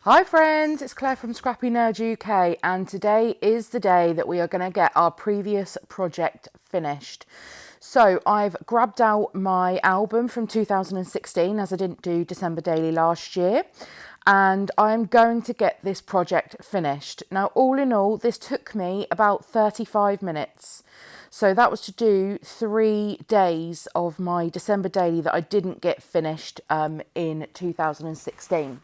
Hi friends, it's Claire from ScrappyNerdUK, and today is the day that we are going to get our previous project finished. So I've grabbed out my album from 2016, as I didn't do December Daily last year, and I'm going to get this project finished. Now, all in all, this took me about 35 minutes. So that was to do 3 days of my December Daily that I didn't get finished in 2016.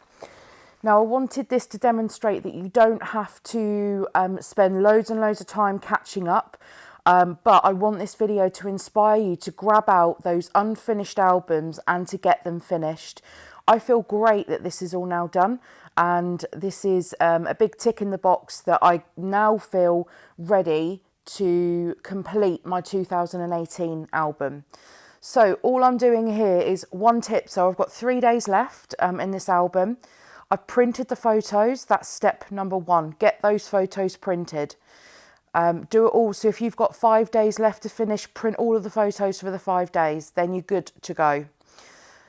Now, I wanted this to demonstrate that you don't have to spend loads and loads of time catching up, but I want this video to inspire you to grab out those unfinished albums and to get them finished. I feel great that this is all now done, and this is a big tick in the box that I now feel ready to complete my 2018 album. So all I'm doing here is one tip. So I've got 3 days left in this album. I've printed the photos. That's step number 1. Get those photos printed. Do it all. So if you've got 5 days left to finish, print all of the photos for the 5 days. Then you're good to go.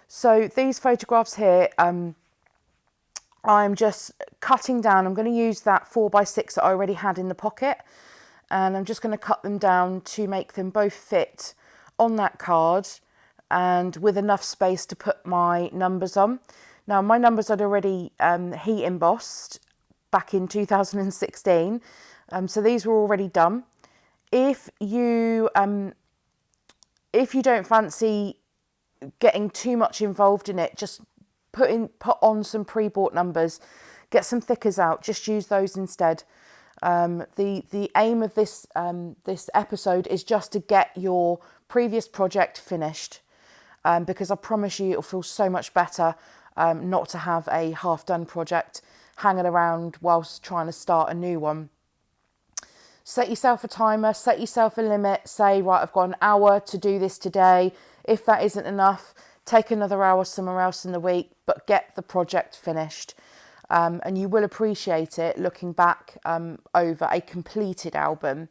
So these photographs here, I'm just cutting down. I'm going to use that 4x6 that I already had in the pocket. And I'm just going to cut them down to make them both fit on that card and with enough space to put my numbers on. Now, my numbers I'd already heat embossed back in 2016, so these were already done. If you don't fancy getting too much involved in it, just put on some pre-bought numbers, get some thickers out, just use those instead. The aim of this episode is just to get your previous project finished, because I promise you it'll feel so much better not to have a half-done project hanging around whilst trying to start a new one. Set yourself a timer, set yourself a limit, say, right, I've got an hour to do this today. If that isn't enough, take another hour somewhere else in the week, but get the project finished. And you will appreciate it looking back over a completed album.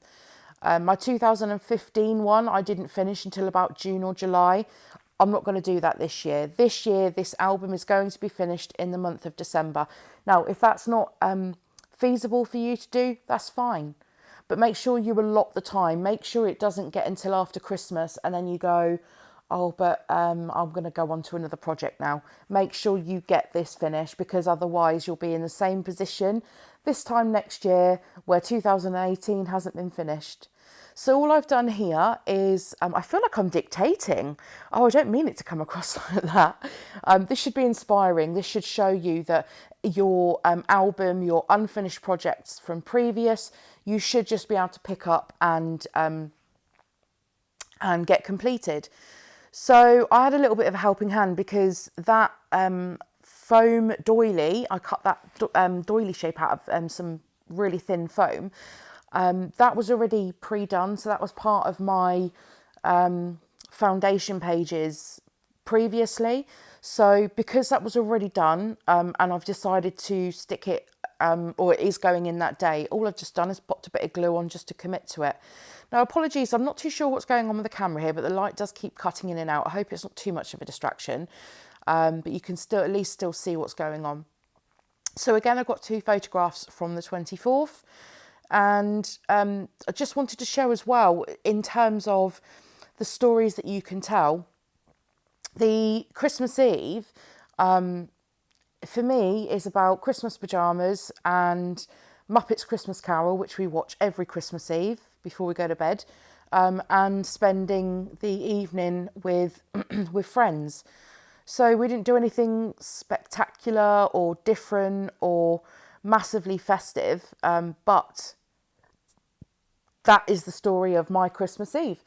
My 2015 one I didn't finish until about June or July. I'm not going to do that this year. This year, this album is going to be finished in the month of December. Now, if that's not feasible for you to do, that's fine. But make sure you allot the time. Make sure it doesn't get until after Christmas and then you go, oh, but I'm going to go on to another project now. Make sure you get this finished, because otherwise you'll be in the same position this time next year where 2018 hasn't been finished. So all I've done here is, I feel like I'm dictating. Oh, I don't mean it to come across like that. This should be inspiring. This should show you that your album, your unfinished projects from previous, you should just be able to pick up and get completed. So I had a little bit of a helping hand, because that foam doily, I cut that doily shape out of some really thin foam. That was already pre-done, so that was part of my foundation pages previously. So because that was already done, and I've decided to stick it, or it is going in that day, all I've just done is popped a bit of glue on just to commit to it. Now, apologies, I'm not too sure what's going on with the camera here, but the light does keep cutting in and out. I hope it's not too much of a distraction, but you can at least see what's going on. So again, I've got 2 photographs from the 24th. And I just wanted to show as well, in terms of the stories that you can tell, the Christmas Eve, for me, is about Christmas pyjamas and Muppets Christmas Carol, which we watch every Christmas Eve before we go to bed, and spending the evening with with friends. So we didn't do anything spectacular or different or massively festive, but that is the story of my Christmas Eve.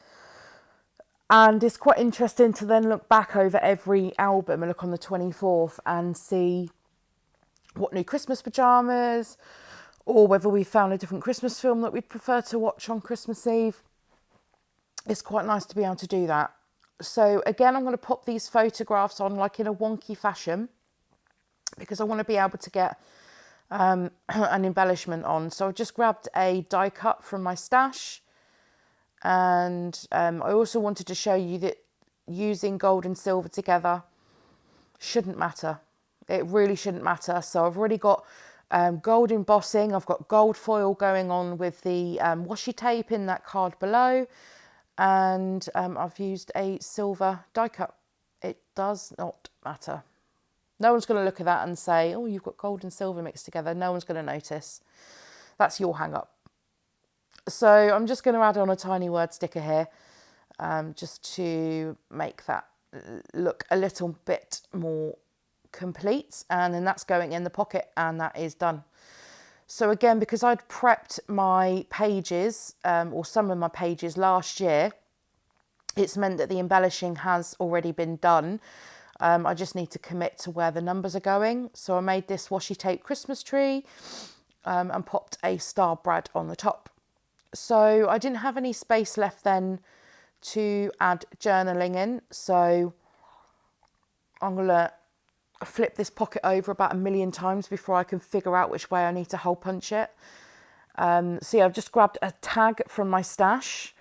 And it's quite interesting to then look back over every album and look on the 24th and see what new Christmas pyjamas, or whether we found a different Christmas film that we'd prefer to watch on Christmas Eve. It's quite nice to be able to do that. So again, I'm going to pop these photographs on like in a wonky fashion, because I want to be able to get an embellishment on. So I just grabbed a die cut from my stash, and I also wanted to show you that using gold and silver together shouldn't matter. It really shouldn't matter. So I've already got gold embossing. I've got gold foil going on with the washi tape in that card below. And I've used a silver die cut. It does not matter. No one's going to look at that and say, oh, you've got gold and silver mixed together. No one's going to notice. That's your hang up. So I'm just going to add on a tiny word sticker here, just to make that look a little bit more complete. And then that's going in the pocket, and that is done. So again, because I'd prepped my pages, or some of my pages last year, it's meant that the embellishing has already been done. I just need to commit to where the numbers are going. So I made this washi tape Christmas tree and popped a star brad on the top. So I didn't have any space left then to add journaling in. So I'm going to flip this pocket over about 1,000,000 times before I can figure out which way I need to hole punch it. So yeah, I've just grabbed a tag from my stash.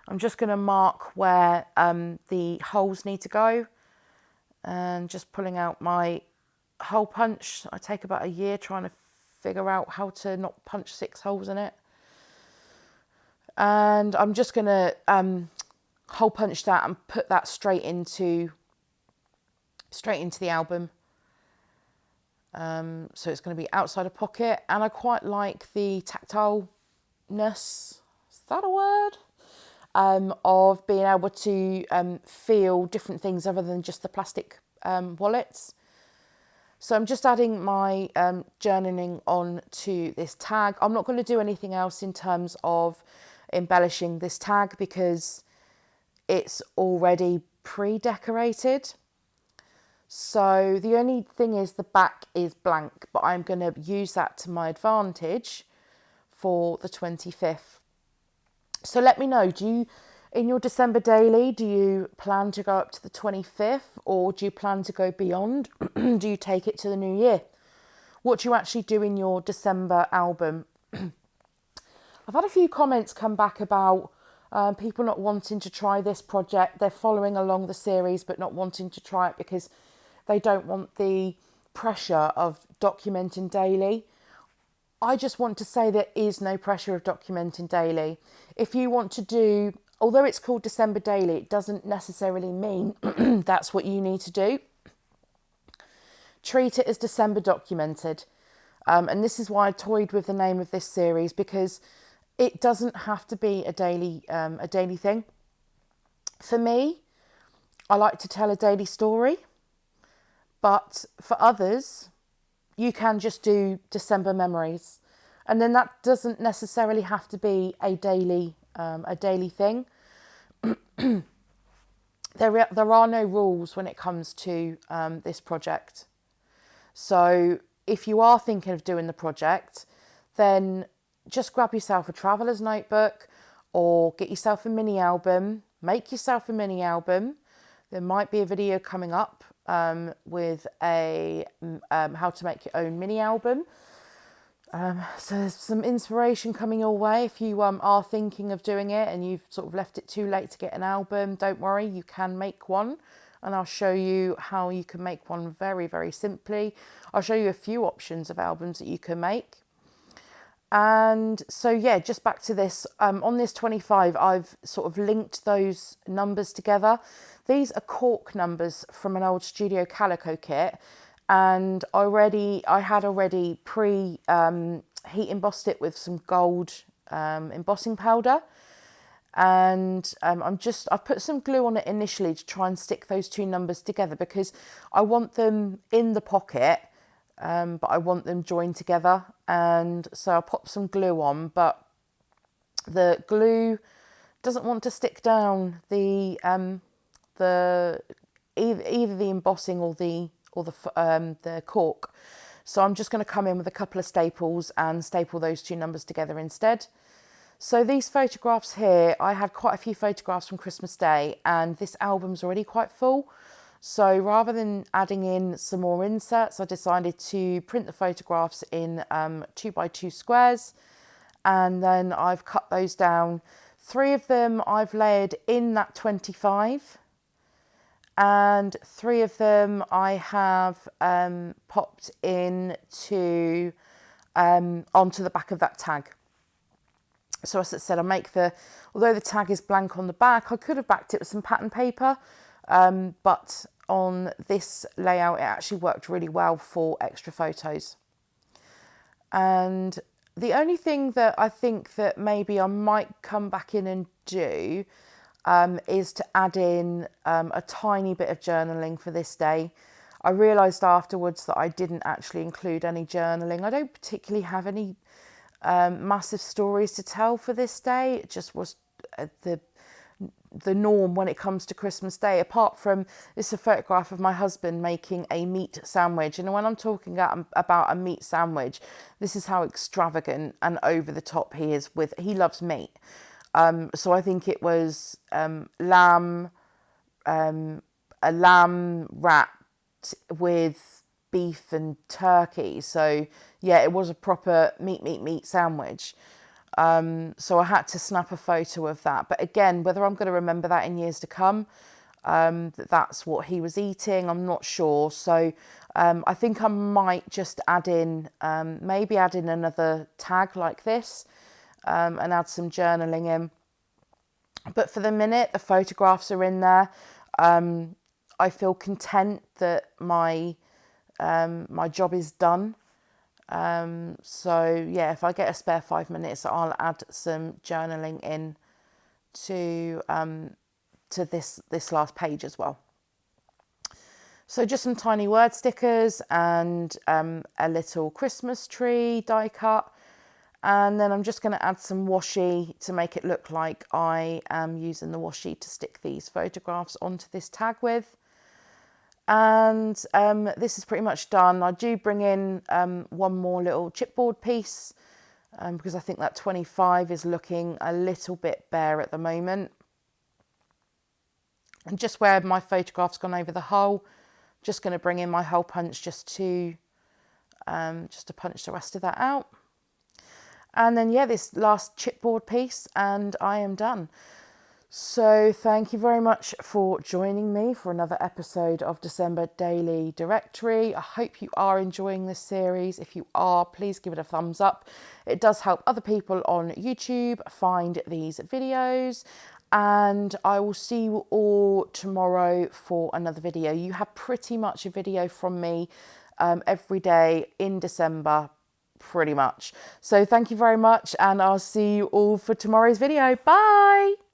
I'm just going to mark where the holes need to go, and just pulling out my hole punch. I take about a year trying to figure out how to not punch 6 holes in it. And I'm just going to hole punch that and put that straight into the album. So it's going to be outside a pocket, and I quite like the tactileness, is that a word? Of being able to feel different things other than just the plastic wallets. So I'm just adding my journaling on to this tag. I'm not going to do anything else in terms of embellishing this tag because it's already pre-decorated. So the only thing is the back is blank, but I'm going to use that to my advantage for the 25th. So let me know, in your December daily, do you plan to go up to the 25th, or do you plan to go beyond? Do you take it to the new year? What do you actually do in your December album? I've had a few comments come back about people not wanting to try this project. They're following along the series but not wanting to try it because they don't want the pressure of documenting daily. I just want to say there is no pressure of documenting daily. If you want to do, although it's called December Daily, it doesn't necessarily mean that's what you need to do. Treat it as December Documented. And this is why I toyed with the name of this series, because it doesn't have to be a daily thing. For me, I like to tell a daily story, but for others, you can just do December memories. And then that doesn't necessarily have to be a daily thing. There are no rules when it comes to this project. So if you are thinking of doing the project, then just grab yourself a traveller's notebook or get yourself a mini album, make yourself a mini album. There might be a video coming up with a how to make your own mini album. So there's some inspiration coming your way if you are thinking of doing it and you've sort of left it too late to get an album. Don't worry, you can make one, and I'll show you how you can make one very, very simply. I'll show you a few options of albums that you can make. And so yeah, just back to this, on this 25 I've sort of linked those numbers together. These are cork numbers from an old Studio Calico kit, and I had already heat embossed it with some gold embossing powder, and I've put some glue on it initially to try and stick those two numbers together because I want them in the pocket, but I want them joined together. And so I'll pop some glue on, but the glue doesn't want to stick down either the embossing or the cork. So I'm just going to come in with a couple of staples and staple those two numbers together instead. So these photographs here, I had quite a few photographs from Christmas Day, and this album's already quite full. So rather than adding in some more inserts, I decided to print the photographs in 2x2 squares, and then I've cut those down. 3 of them I've layered in that 25, and 3 of them I have popped into onto the back of that tag. So as I said, although the tag is blank on the back, I could have backed it with some pattern paper, but on this layout, it actually worked really well for extra photos. And the only thing that I think that maybe I might come back in and do is to add in a tiny bit of journaling for this day. I realised afterwards that I didn't actually include any journaling. I don't particularly have any massive stories to tell for this day. It just was the norm when it comes to Christmas Day, apart from this is a photograph of my husband making a meat sandwich. And when I'm talking about a meat sandwich, this is how extravagant and over the top he is with, he loves meat. So I think it was a lamb wrapped with beef and turkey. So yeah, it was a proper meat sandwich. So I had to snap a photo of that. But again, whether I'm going to remember that in years to come, that's what he was eating, I'm not sure. So I think I might just maybe add in another tag like this and add some journaling in. But for the minute, the photographs are in there. I feel content that my job is done. So yeah, if I get a spare 5 minutes, I'll add some journaling in to this last page as well. So just some tiny word stickers and a little Christmas tree die cut. And then I'm just going to add some washi to make it look like I am using the washi to stick these photographs onto this tag with. And this is pretty much done. I do bring in one more little chipboard piece because I think that 25 is looking a little bit bare at the moment. And just where my photograph's gone over the hole, just going to bring in my hole punch just to punch the rest of that out. And then yeah, this last chipboard piece and I am done. So thank you very much for joining me for another episode of December Daily Directory. I hope you are enjoying this series. If you are, please give it a thumbs up. It does help other people on YouTube find these videos. And I will see you all tomorrow for another video. You have pretty much a video from me every day in December, pretty much. So thank you very much, and I'll see you all for tomorrow's video. Bye!